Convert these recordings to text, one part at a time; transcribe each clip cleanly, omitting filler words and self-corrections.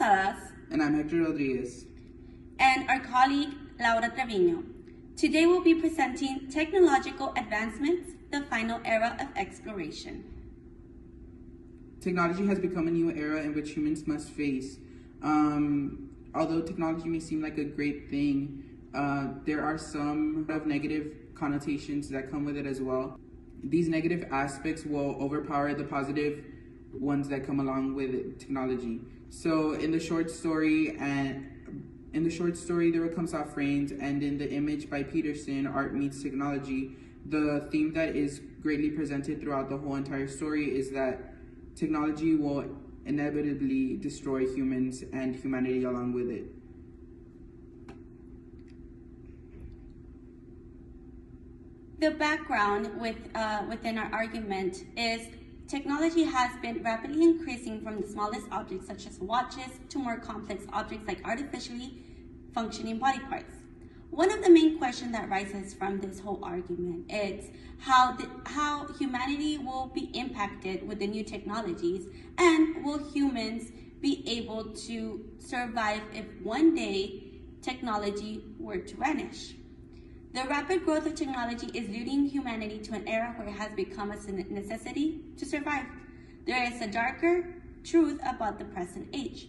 Salas. And I'm Hector Rodriguez. And our colleague, Laura Trevino. Today we'll be presenting Technological Advancements, the Final Era of Exploration. Technology has become a new era in which humans must face. Although technology may seem like a great thing, there are some negative connotations that come with it as well. These negative aspects will overpower the positive ones that come along with technology. So in the short story, There Will Come Soft Rains, and in the image by Peterson, Art Meets Technology, the theme that is greatly presented throughout the whole entire story is that technology will inevitably destroy humans and humanity along with it. The background within our argument is technology has been rapidly increasing from the smallest objects such as watches to more complex objects like artificially functioning body parts. One of the main questions that rises from this whole argument is how humanity will be impacted with the new technologies, and will humans be able to survive if one day technology were to vanish. The rapid growth of technology is leading humanity to an era where it has become a necessity to survive. There is a darker truth about the present age,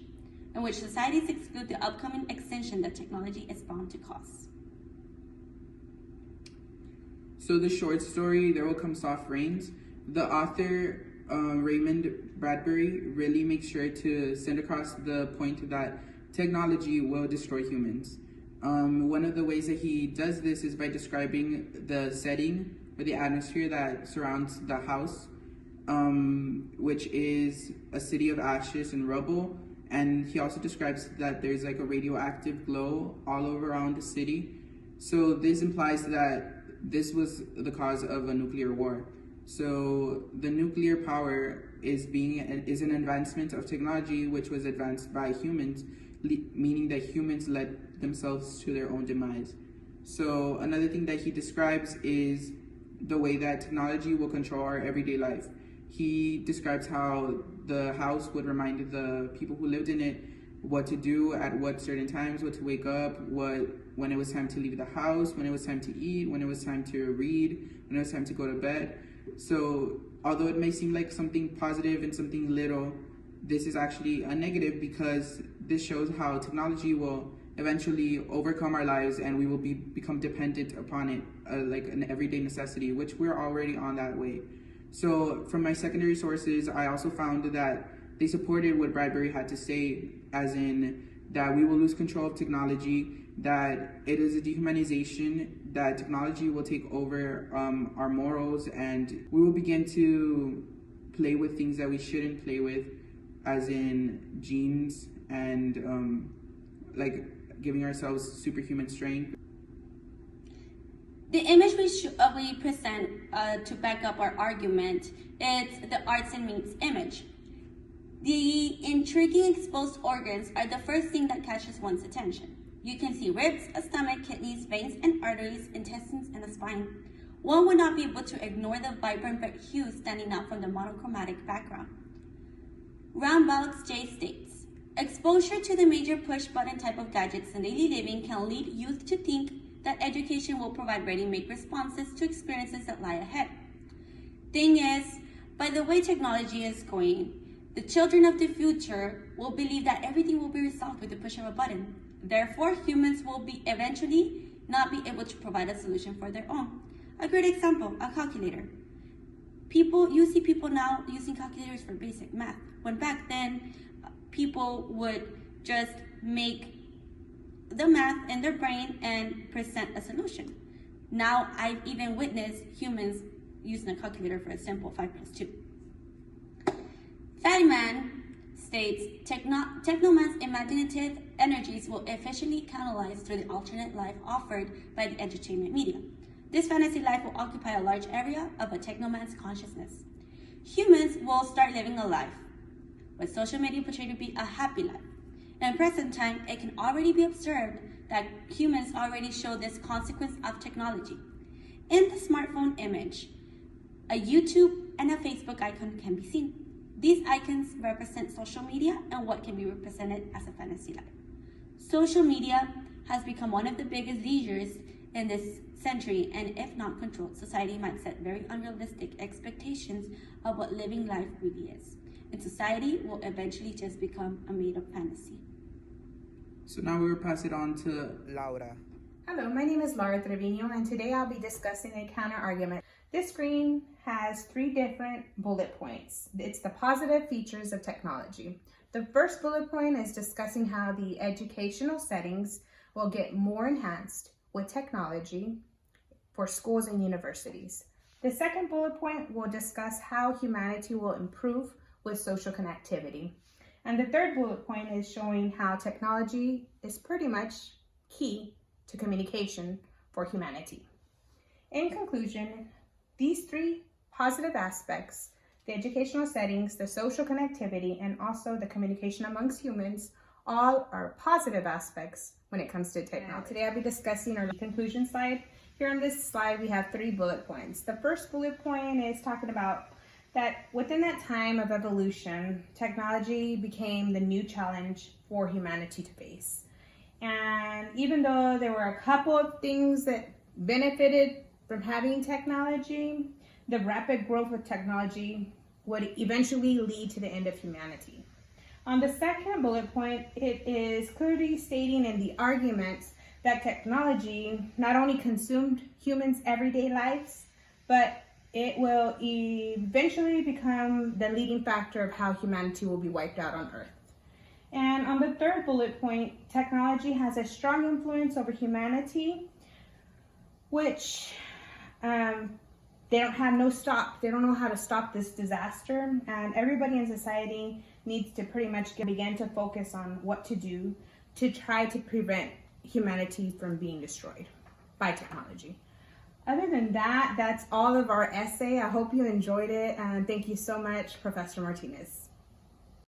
in which societies exclude the upcoming extinction that technology is bound to cause. So the short story, There Will Come Soft Rains, the author, Raymond Bradbury, really makes sure to send across the point that technology will destroy humans. One of the ways that he does this is by describing the setting or the atmosphere that surrounds the house, which is a city of ashes and rubble. And he also describes that there's like a radioactive glow all over around the city. So this implies that this was the cause of a nuclear war. So the nuclear power is an advancement of technology which was advanced by humans, meaning that humans led themselves to their own demise. So another thing that he describes is the way that technology will control our everyday life. He describes how the house would remind the people who lived in it what to do at what certain times, what to wake up, when it was time to leave the house, when it was time to eat, when it was time to read, when it was time to go to bed. So although it may seem like something positive and something little, this is actually a negative, because this shows how technology will eventually overcome our lives and we will become dependent upon it, like an everyday necessity, which we're already on that way. So from my secondary sources, I also found that they supported what Bradbury had to say, as in that we will lose control of technology, that it is a dehumanization, that technology will take over our morals, and we will begin to play with things that we shouldn't play with, as in genes and like giving ourselves superhuman strength. The image we present to back up our argument is the arts and meats image. The intriguing exposed organs are the first thing that catches one's attention. You can see ribs, a stomach, kidneys, veins and arteries, intestines, and the spine. One would not be able to ignore the vibrant red hues standing out from the monochromatic background. Rambalx J states, exposure to the major push-button type of gadgets in daily living can lead youth to think that education will provide ready-made responses to experiences that lie ahead. Thing is, by the way technology is going, the children of the future will believe that everything will be resolved with the push of a button. Therefore, humans will eventually not be able to provide a solution for their own. A great example, a calculator. You see people now using calculators for basic math, when back then, people would just make the math in their brain and present a solution. Now, I've even witnessed humans using a calculator for a simple 5 + 2. Fattyman states, Technoman's imaginative energies will efficiently canalize through the alternate life offered by the entertainment media. This fantasy life will occupy a large area of a Technoman's consciousness. Humans will start living a life, what social media portrayed to be a happy life. In present time, it can already be observed that humans already show this consequence of technology. In the smartphone image, a YouTube and a Facebook icon can be seen. These icons represent social media and what can be represented as a fantasy life. Social media has become one of the biggest leaders in this century, and if not controlled, society might set very unrealistic expectations of what living life really is. And society will eventually just become a made-up fantasy. So now we will pass it on to Laura. Hello, my name is Laura Trevino, and today I'll be discussing a counter-argument. This screen has 3 different bullet points. It's the positive features of technology. The first bullet point is discussing how the educational settings will get more enhanced with technology for schools and universities. The second bullet point will discuss how humanity will improve with social connectivity. And the third bullet point is showing how technology is pretty much key to communication for humanity. In conclusion, these 3 positive aspects, the educational settings, the social connectivity, and also the communication amongst humans, all are positive aspects when it comes to technology. Today I'll be discussing our conclusion slide. Here on this slide, we have 3 bullet points. The first bullet point is talking about that within that time of evolution, technology became the new challenge for humanity to face. And even though there were a couple of things that benefited from having technology, the rapid growth of technology would eventually lead to the end of humanity. On the second bullet point, it is clearly stating in the arguments that technology not only consumed humans' everyday lives, but it will eventually become the leading factor of how humanity will be wiped out on Earth. And on the third bullet point, technology has a strong influence over humanity, which they don't have no stop. They don't know how to stop this disaster. And everybody in society needs to pretty much begin to focus on what to do to try to prevent humanity from being destroyed by technology. Other than that, that's all of our essay. I hope you enjoyed it, and thank you so much, Professor Martinez.